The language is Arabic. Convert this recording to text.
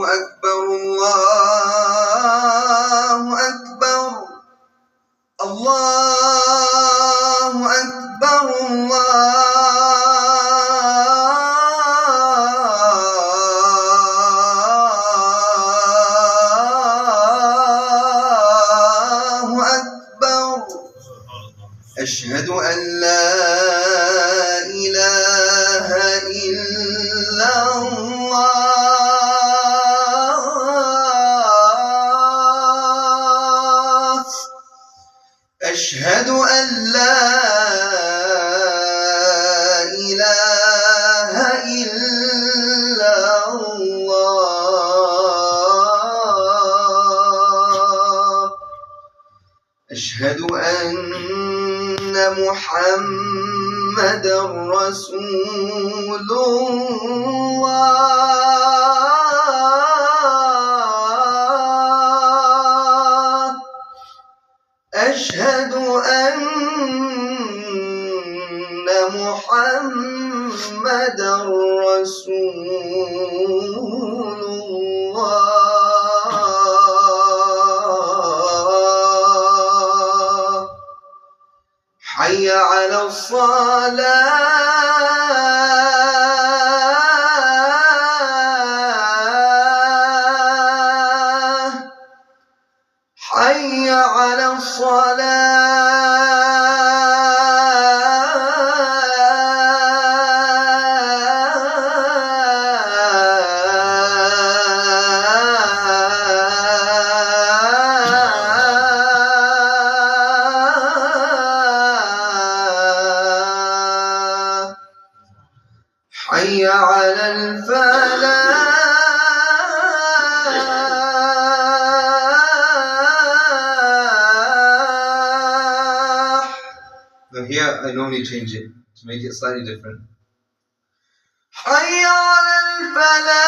أكبر الله أكبر الله أكبر الله أكبر أشهد أن لا إله إلا الله أشهد أن لا إله إلا الله أشهد أن محمدًا رسول الله أشهد أن محمدًا رسول الله حي على الصلاة حي على الصلاة حي على الفلاح Now here I normally change it to make it slightly different. حي على الفلاح